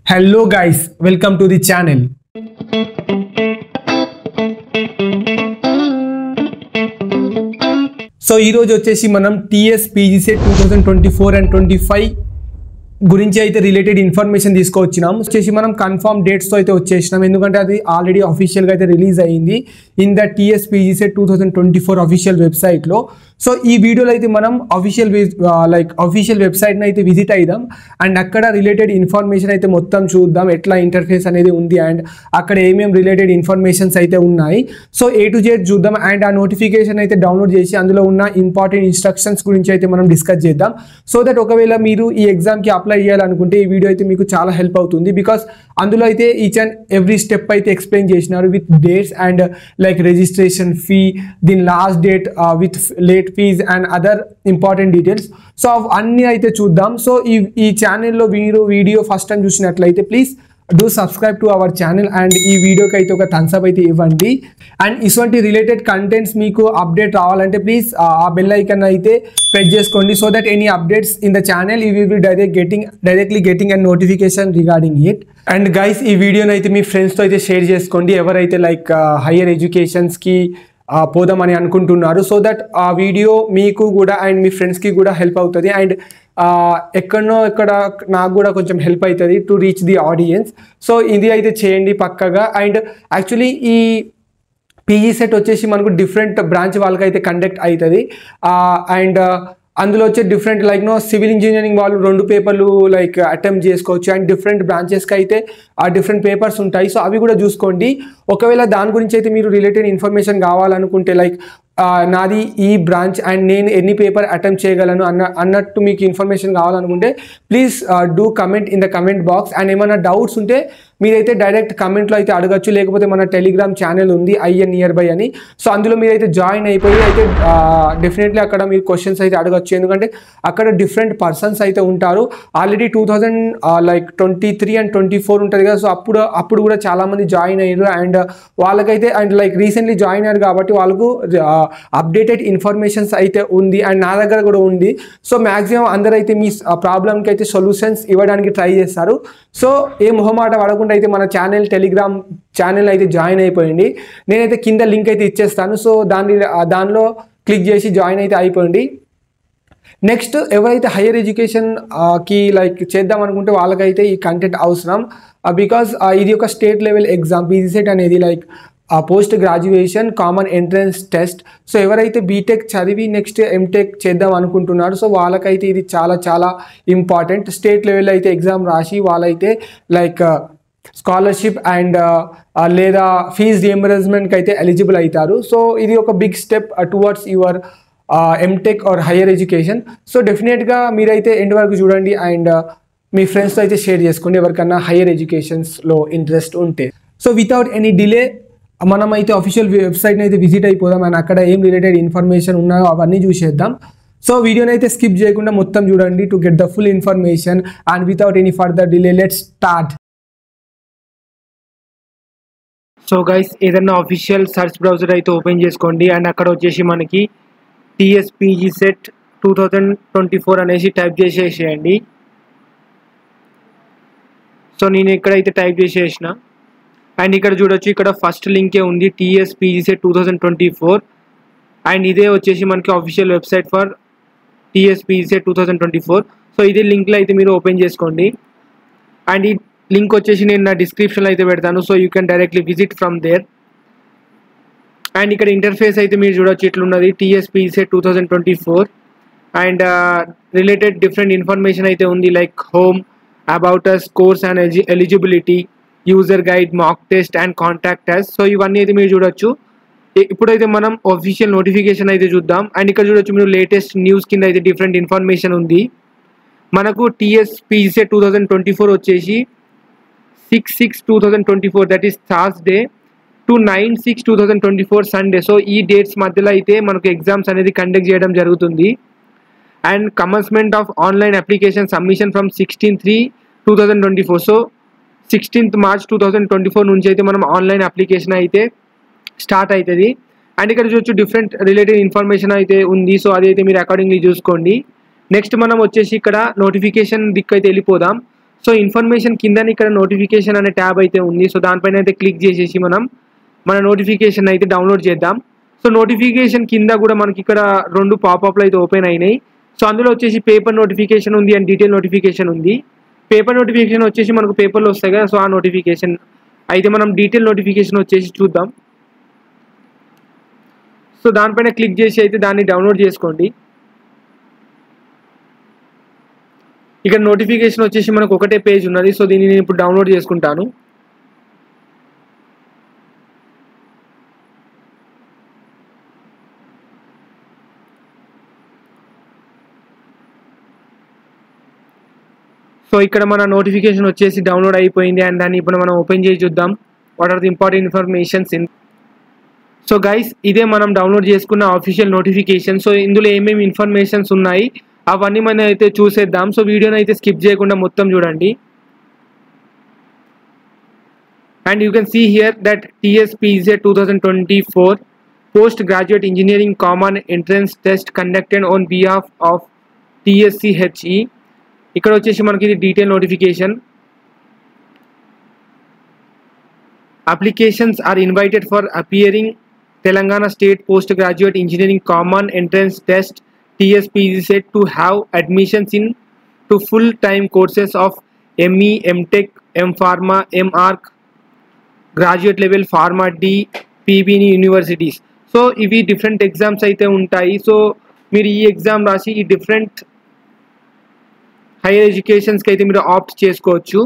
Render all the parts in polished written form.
Hello guys, welcome to the channel. So ఈ రోజు వచ్చేసి మనం TS PGCET 2024 and 25 గురించి అయితే రిలేటెడ్ ఇన్ఫర్మేషన్ తీసుకొచ్చినాం. వచ్చేసి మనం కన్ఫర్మ్ డేట్స్తో అయితే వచ్చేసినాం, ఎందుకంటే అది ఆల్రెడీ అఫీషియల్గా అయితే రిలీజ్ అయ్యింది in the TS PGCET 2024 official వెబ్సైట్లో. సో ఈ వీడియోలో అయితే మనం అఫీషియల్ వెబ్సైట్ని అయితే విజిట్ అయిదాం అండ్ అక్కడ రిలేటెడ్ ఇన్ఫర్మేషన్ అయితే మొత్తం చూద్దాం, ఎట్లా ఇంటర్ఫేస్ అనేది ఉంది అండ్ అక్కడ ఏమేమి రిలేటెడ్ ఇన్ఫర్మేషన్స్ అయితే ఉన్నాయి. సో A to Z చూద్దాం అండ్ ఆ నోటిఫికేషన్ అయితే డౌన్లోడ్ చేసి అందులో ఉన్న ఇంపార్టెంట్ ఇన్స్ట్రక్షన్స్ గురించి అయితే మనం డిస్కస్ చేద్దాం. సో దట్ ఒకవేళ మీరు ఈ ఎగ్జామ్కి అప్లై చేయాలనుకుంటే ఈ వీడియో అయితే మీకు చాలా హెల్ప్ అవుతుంది, బికాస్ అందులో అయితే ఈచ్ అండ్ ఎవ్రీ స్టెప్ అయితే ఎక్స్ప్లెయిన్ చేసినారు with dates and registration fee, దీని last date with late fees and other important details. So అన్నీ అయితే చూద్దాం. సో ఈ ఛానల్లో మీరు వీడియో ఫస్ట్ టైం చూసినట్లయితే please do subscribe to our channel and ఈ వీడియోకి అయితే ఒక థమ్స్ అప్ అయితే ఇవ్వండి. అండ్ ఇటువంటి రిలేటెడ్ కంటెంట్స్ మీకు అప్డేట్ రావాలంటే ప్లీజ్ ఆ బెల్ ఐకాన్ అయితే ప్రెస్ చేసుకోండి, so that any updates in the channel you will be directly getting and notification regarding it. And guys, ఈ వీడియోని అయితే మీ ఫ్రెండ్స్తో అయితే షేర్ చేసుకోండి ఎవరైతే హైయర్ ఎడ్యుకేషన్స్కి పోదామని అనుకుంటున్నారు. సో దట్ ఆ వీడియో మీకు కూడా అండ్ మీ ఫ్రెండ్స్కి కూడా హెల్ప్ అవుతుంది అండ్ ఎక్కడనో ఇక్కడ నాకు కూడా కొంచెం హెల్ప్ అవుతుంది to reach the audience. So ఇది అయితే చేయండి పక్కగా. అండ్ యాక్చువల్లీ ఈ PGCET వచ్చేసి మనకు డిఫరెంట్ బ్రాంచ్ వాళ్ళకైతే కండక్ట్ అవుతుంది అండ్ అందులో వచ్చే డిఫరెంట్ సివిల్ ఇంజనీరింగ్ వాళ్ళు 2 పేపర్లు అటెంప్ట్ చేసుకోవచ్చు అండ్ డిఫరెంట్ బ్రాంచెస్కి అయితే ఆ డిఫరెంట్ పేపర్స్ ఉంటాయి. సో అవి కూడా చూసుకోండి. ఒకవేళ దాని గురించి అయితే మీరు రిలేటెడ్ ఇన్ఫర్మేషన్ కావాలనుకుంటే నాది ఈ బ్రాంచ్ అండ్ నేను ఎన్ని పేపర్ అటెంప్ట్ చేయగలను అన్నట్టు మీకు ఇన్ఫర్మేషన్ కావాలనుకుంటే please do comment in the comment box. And ఏమైనా డౌట్స్ ఉంటే మీరైతే డైరెక్ట్ కమెంట్లో అయితే అడగచ్చు, లేకపోతే మన టెలిగ్రామ్ ఛానల్ ఉంది IN నియర్ బై అని. సో అందులో మీరైతే జాయిన్ అయిపోయి అయితే డెఫినెట్లీ అక్కడ మీరు క్వశ్చన్స్ అయితే అడగచ్చు, ఎందుకంటే అక్కడ డిఫరెంట్ పర్సన్స్ అయితే ఉంటారు. ఆల్రెడీ 2023 and 24 ఉంటుంది కదా. సో అప్పుడు కూడా చాలామంది జాయిన్ అయ్యారు అండ్ వాళ్ళకైతే అండ్ రీసెంట్లీ జాయిన్ అయ్యారు కాబట్టి వాళ్ళకు అప్డేటెడ్ ఇన్ఫర్మేషన్స్ అయితే ఉంది అండ్ నా దగ్గర కూడా ఉంది. సో మ్యాక్సిమం అందరైతే మీ ప్రాబ్లంకి అయితే సొల్యూషన్స్ ఇవ్వడానికి ట్రై చేస్తారు. సో ఏ మొహమాట పడకుండా అయితే మన టెలిగ్రామ్ ఛానల్ అయితే జాయిన్ అయిపోయింది. నేనైతే కింద లింక్ అయితే ఇచ్చేస్తాను. సో దానిలో క్లిక్ చేసి జాయిన్ అయితే అయిపోయింది. నెక్స్ట్ ఎవరైతే హైయర్ ఎడ్యుకేషన్కి చేద్దాం అనుకుంటే వాళ్ళకైతే ఈ కంటెంట్ అవసరం, బికాస్ ఇది ఒక స్టేట్ లెవెల్ ఎగ్జామ్. PGCET అనేది post graduation common entrance test. So ఎవరైతే బీటెక్ చదివి నెక్స్ట్ ఎంటెక్ చేద్దాం అనుకుంటున్నారు సో వాళ్ళకైతే ఇది చాలా చాలా ఇంపార్టెంట్. స్టేట్ లెవెల్లో అయితే ఎగ్జామ్ రాసి వాళ్ళైతే స్కాలర్షిప్ అండ్ లేదా ఫీజ్ రియంబర్స్మెంట్కి అయితే ఎలిజిబుల్ అవుతారు. సో ఇది ఒక big step towards your MTech or higher education. So డెఫినెట్గా మీరైతే ఎండ్ వరకు చూడండి అండ్ మీ ఫ్రెండ్స్తో అయితే షేర్ చేసుకోండి ఎవరికన్నా హైయర్ ఎడ్యుకేషన్స్లో ఇంట్రెస్ట్ ఉంటే. సో వితౌట్ ఎనీ డిలే మనమైతే అఫీషియల్ వెబ్సైట్ని అయితే విజిట్ అయిపోదాం అండ్ అక్కడ ఏం రిలేటెడ్ ఇన్ఫర్మేషన్ ఉన్నాయో అవన్నీ చూసేద్దాం. సో వీడియోని అయితే స్కిప్ చేయకుండా మొత్తం చూడండి to get the full information and without any further delay let's start. So guys, ఏదైనా అఫీషియల్ సర్చ్ బ్రౌజర్ అయితే ఓపెన్ చేసుకోండి అండ్ అక్కడ వచ్చేసి మనకి TS PGCET 2024 అనేసి టైప్ చేసేసేయండి. సో నేను ఇక్కడైతే టైప్ చేసేసిన అండ్ ఇక్కడ చూడొచ్చు, ఇక్కడ ఫస్ట్ లింకే ఉంది TS PGCET 2024 అండ్ ఇదే వచ్చేసి మనకి official website for TS PGCET 2024. So ఇదే లింక్లో అయితే మీరు ఓపెన్ చేసుకోండి అండ్ ఈ లింక్ వచ్చేసి నేను నా డిస్క్రిప్షన్లో అయితే పెడతాను. So you can directly visit from there. And ఇక్కడ ఇంటర్ఫేస్ అయితే మీరు చూడొచ్చు ఇట్లున్నది TS PGCET 2024 and related different information అయితే ఉంది home, about us, course and eligibility, user guide, mock test and contact us. So ఇవన్నీ అయితే మీరు చూడొచ్చు. ఇప్పుడైతే మనం అఫీషియల్ నోటిఫికేషన్ అయితే చూద్దాం. అండ్ ఇక్కడ చూడొచ్చు మీరు లేటెస్ట్ న్యూస్ కింద అయితే డిఫరెంట్ ఇన్ఫర్మేషన్ ఉంది. మనకు TS PGCET 2024 వచ్చేసి 6/6/2024 that is Thursday to 9/6/2024 Sunday. So ఈ డేట్స్ మధ్యలో అయితే మనకు ఎగ్జామ్స్ అనేది కండక్ట్ చేయడం జరుగుతుంది. And commencement of online application submission from 16/3/2024. So 16th March 2024 నుంచి అయితే మనం ఆన్లైన్ అప్లికేషన్ అయితే స్టార్ట్ అవుతుంది. అండ్ ఇక్కడ చూడొచ్చు డిఫరెంట్ రిలేటెడ్ ఇన్ఫర్మేషన్ అయితే ఉంది. సో అదైతే మీరు అకార్డింగ్లీ చూసుకోండి. నెక్స్ట్ మనం వచ్చేసి ఇక్కడ నోటిఫికేషన్ దిక్కు అయితే వెళ్ళిపోదాం. సో ఇన్ఫర్మేషన్ కింద ఇక్కడ నోటిఫికేషన్ అనే ట్యాబ్ అయితే ఉంది. సో దానిపైన అయితే క్లిక్ చేసేసి మనం మన నోటిఫికేషన్ అయితే డౌన్లోడ్ చేద్దాం. సో నోటిఫికేషన్ కింద కూడా మనకి ఇక్కడ 2 పాపప్లు అయితే ఓపెన్ అయినాయి. సో అందులో వచ్చేసి పేపర్ నోటిఫికేషన్ ఉంది అండ్ డీటెయిల్ నోటిఫికేషన్ ఉంది. పేపర్ నోటిఫికేషన్ వచ్చేసి మనకు పేపర్లో వస్తాయి కదా, సో ఆ నోటిఫికేషన్ అయితే మనం డీటెయిల్ నోటిఫికేషన్ వచ్చేసి చూద్దాం. సో దానిపైన క్లిక్ చేసి అయితే దాన్ని డౌన్లోడ్ చేసుకోండి. ఇక్కడ నోటిఫికేషన్ వచ్చేసి మనకు ఒకటే పేజ్ ఉన్నది. సో దీన్ని నేను ఇప్పుడు డౌన్లోడ్ చేసుకుంటాను. సో ఇక్కడ మన నోటిఫికేషన్ వచ్చేసి డౌన్లోడ్ అయిపోయింది అండ్ దాన్ని ఇప్పుడు మనం ఓపెన్ చేసి చూద్దాం. What are the important informations in. So guys, ఇదే మనం డౌన్లోడ్ చేసుకున్న ఆఫీషియల్ నోటిఫికేషన్. సో ఇందులో ఏమేమి ఇన్ఫర్మేషన్స్ ఉన్నాయి అవన్నీ మనం అయితే చూసేద్దాం. సో వీడియోని అయితే స్కిప్ చేయకుండా మొత్తం చూడండి. And you can see here that TSPGCET 2024 post graduate engineering common entrance test conducted on behalf of TSCHE. ఇక్కడ వచ్చేసి మనకి ఇది detail notification. Applications are invited for appearing Telangana state post graduate engineering common entrance test TSPGCET to have admissions in to full-time courses of ME, MTech, M-Pharma, M-Arch, graduate level Pharma D, PB universities. So ఇవి different exams అయితే ఉంటాయి. So మీరు ఈ exam రాసి ఈ different hire ఎడ్యుకేషన్స్కి అయితే మీరు opt చేసుకోవచ్చు.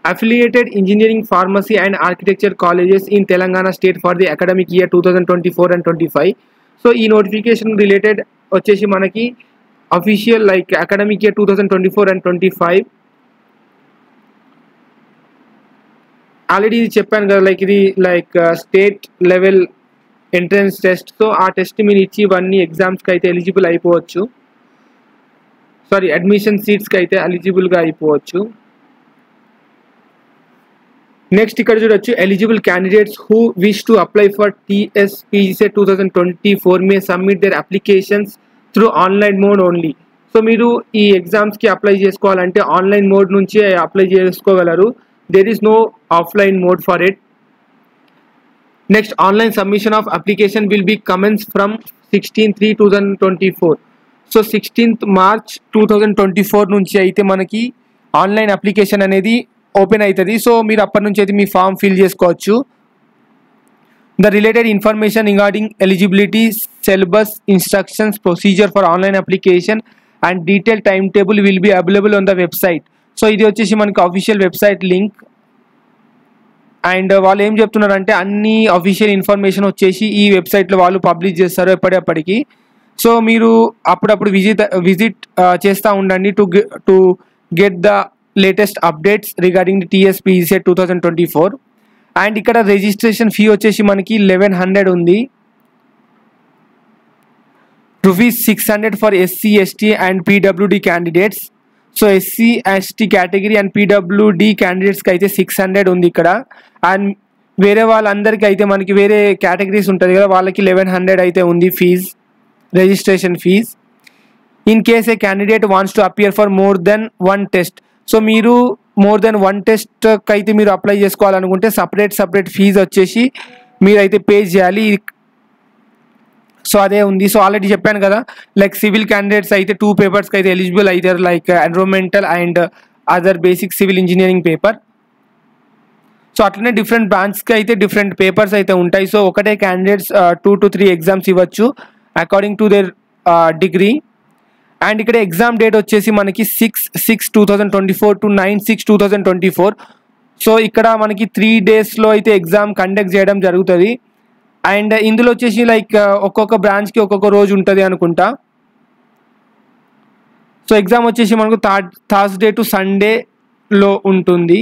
Affiliated engineering pharmacy and architecture colleges in Telangana state for the academic year 2024 and 25. So ఈ నోటిఫికేషన్ రిలేటెడ్ వచ్చేసి మనకి official like academic year 2024 and 25 already ఇది చెప్పాను కదా, లైక్ ఇది like state level entrance test. So ఆ టెస్ట్ మీరు ఇచ్చి ఇవన్నీ ఎగ్జామ్స్కి అయితే ఎలిజిబుల్ అయిపోవచ్చు. సారీ, అడ్మిషన్ సీట్స్కి అయితే ఎలిజిబుల్గా అయిపోవచ్చు. నెక్స్ట్ ఇక్కడ చూడొచ్చు, eligible candidates who wish to apply for TSPGCET 2024 may submit their applications through online mode only. So మీరు ఈ ఎగ్జామ్స్కి అప్లై చేసుకోవాలంటే ఆన్లైన్ మోడ్ నుంచి అప్లై చేసుకోగలరు. There is no offline mode for it. Next, online submission of application will be commence from 16/3/2024. So 16th March 2024 నుంచి అయితే మనకి online application అనేది ఓపెన్ అవుతుంది. సో మీరు అప్పటి నుంచి అయితే మీ ఫామ్ ఫిల్ చేసుకోవచ్చు. The related information regarding eligibility, syllabus, instructions, procedure for online application and detail time table will be available on the website. So ఇది వచ్చేసి మనకి అఫీషియల్ వెబ్సైట్ లింక్. అండ్ వాళ్ళు ఏం చెప్తున్నారంటే అన్ని అఫీషియల్ ఇన్ఫర్మేషన్ వచ్చేసి ఈ వెబ్సైట్లో వాళ్ళు పబ్లిష్ చేస్తారు ఎప్పటికప్పటికి. సో మీరు అప్పుడప్పుడు విజిట్ చేస్తూ ఉండండి to get the latest updates regarding the TSPGCET 2024. And ఇక్కడ రిజిస్ట్రేషన్ ఫీ వచ్చేసి మనకి 1100 ఉంది. ₹600 for SC, ST and PWD candidates. So SC, ST category and PWD క్యాండిడేట్స్కి అయితే 600 ఉంది ఇక్కడ. అండ్ వేరే వాళ్ళందరికీ అయితే మనకి వేరే కేటగిరీస్ ఉంటుంది కదా, వాళ్ళకి 1100 అయితే ఉంది fee, registration fee. In case a candidate wants to appear for more than 1 test. So మీరు మోర్ దెన్ 1 టెస్ట్కి అయితే మీరు అప్లై చేసుకోవాలనుకుంటే సపరేట్ ఫీజు వచ్చేసి మీరైతే పే చేయాలి. సో అదే ఉంది. సో ఆల్రెడీ చెప్పాను కదా, లైక్ సివిల్ క్యాండిడేట్స్ అయితే 2 పేపర్స్కి అయితే ఎలిజిబుల్ అవుతారు, like environmental and other basic civil engineering paper. So అట్లనే డిఫరెంట్ బ్రాంచ్కి అయితే డిఫరెంట్ పేపర్స్ అయితే ఉంటాయి. సో ఒకటే క్యాండిడేట్స్ 2 to 3 ఎగ్జామ్స్ ఇవ్వచ్చు according to their degree. And ఇక్కడ ఎగ్జామ్ డేట్ వచ్చేసి మనకి 6/6/2024 to 9/6/2024. సో ఇక్కడ మనకి 3 daysలో అయితే ఎగ్జామ్ కండక్ట్ చేయడం జరుగుతుంది. అండ్ ఇందులో వచ్చేసి లైక్ ఒక్కొక్క బ్రాంచ్కి ఒక్కొక్క రోజు ఉంటుంది అనుకుంటా. సో ఎగ్జామ్ వచ్చేసి మనకు థర్స్డే టు సండేలో ఉంటుంది.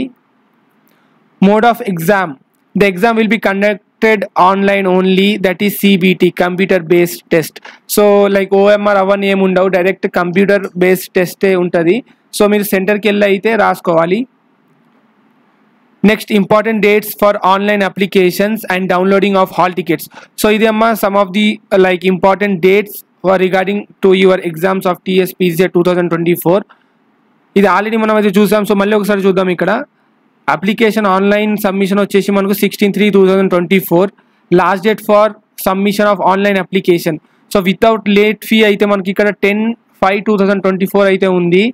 Mode of exam, the exam will be conducted online only, that is CBT, computer based test. So like OMR అవన్నీ ఏమి ఉండవు, డైరెక్ట్ కంప్యూటర్ బేస్డ్ టెస్టే ఉంటుంది. సో మీరు సెంటర్కి వెళ్ళి అయితే రాసుకోవాలి. Next, important dates for online applications and downloading of hall tickets. So ఇది అమ్మా some of the like important dates for regarding to your exams of TSPGCET 2024. ఇది ఆల్రెడీ మనం అయితే చూసాం. సో మళ్ళీ ఒకసారి చూద్దాం. ఇక్కడ అప్లికేషన్ ఆన్లైన్ సబ్మిషన్ వచ్చేసి మనకు 16/3/2024 last date for submission of online application. So without late fee అయితే మనకి ఇక్కడ 10/5/2024 అయితే ఉంది.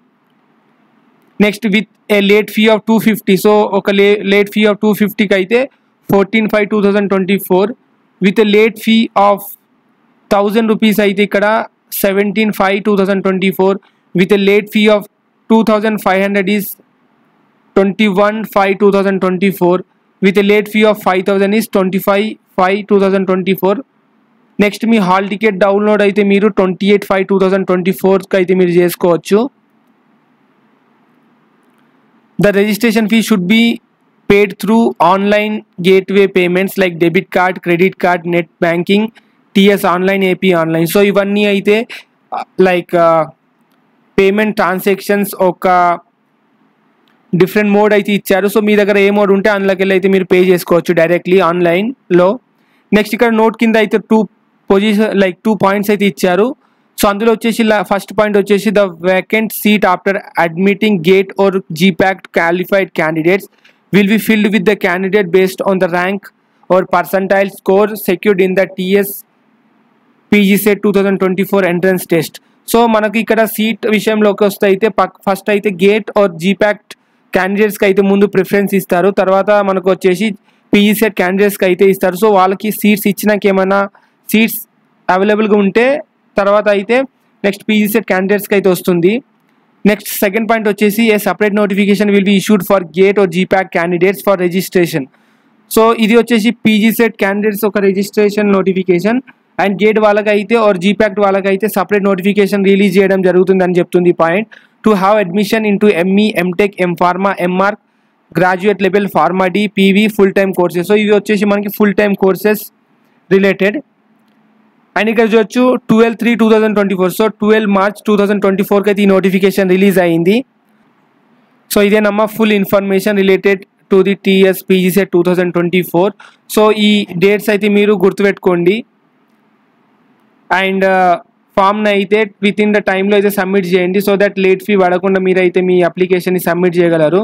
Next with a late fee of 250. So ఒక లేట్ ఫీ ఆఫ్ 250కి అయితే 14/5/2024. With a late fee of 1000 rupees అయితే ఇక్కడ 17/5/2024. With a late fee of 2500 is 21/5/2024. With a late fee of 5000 is 25/5/2024. Next me hall ticket download అయితే మీరు 28/5/2024కి అయితే మీరు చేసుకోవచ్చు. The registration fee should be paid through online gateway payments like debit card, credit card, net banking, TS online, AP online. So ఇవన్నీ అయితే like payment transactions ఒక different mode అయితే ఇచ్చారు. సో మీ దగ్గర ఏ మోడ్ ఉంటే అందులోకి వెళ్ళి అయితే మీరు పే చేసుకోవచ్చు డైరెక్ట్లీ ఆన్లైన్లో. నెక్స్ట్ ఇక్కడ నోట్ కింద అయితే 2 పాయింట్స్ అయితే ఇచ్చారు. సో అందులో వచ్చేసి ఫస్ట్ పాయింట్ వచ్చేసి the vacant seat after admitting GATE or GPAT qualified candidates will be filled with the candidate based on the rank or percentile score secured in the TS PGCET 2024 entrance test. So మనకి ఇక్కడ seat విషయంలోకి వస్తే అయితే first అయితే gate or జీపాక్ట్ క్యాండిడేట్స్కి అయితే ముందు preference ఇస్తారు. తర్వాత మనకు వచ్చేసి PGCET క్యాండిడేట్స్కి అయితే ఇస్తారు. సో వాళ్ళకి సీట్స్ ఇచ్చినాక ఏమైనా సీట్స్ అవైలబుల్గా ఉంటే తర్వాత అయితే నెక్స్ట్ PGCET క్యాండిడేట్స్కి అయితే వస్తుంది. నెక్స్ట్ సెకండ్ పాయింట్ వచ్చేసి a separate notification will be issued for GATE or GPAT candidates for registration. So ఇది వచ్చేసి PGCET క్యాండిడేట్స్ ఒక రిజిస్ట్రేషన్ నోటిఫికేషన్ అండ్ గేట్ వాళ్ళకైతే ఆర్ జీపాక్ట్ వాళ్ళకైతే సపరేట్ నోటిఫికేషన్ రిలీజ్ చేయడం జరుగుతుందని చెప్తుంది point. To have admission into ME, MTech, M.Pharma, MArch, graduate level, pharma D, PV full time courses. So ఇవి వచ్చేసి మనకి full time courses related. And ఇక్కడ చూడొచ్చు 12/3/2024. సో 12 March 2024కి అయితే ఈ నోటిఫికేషన్ రిలీజ్ అయింది. సో ఇదేనమ్మా full information related to the TS PGCET 2024. So ఈ డేట్స్ అయితే మీరు గుర్తుపెట్టుకోండి. అండ్ ఫామ్ని అయితే విత్ ఇన్ ద టైంలో అయితే సబ్మిట్ చేయండి. సో దట్ లేట్ ఫీ పడకుండా మీరైతే మీ అప్లికేషన్ని సబ్మిట్ చేయగలరు.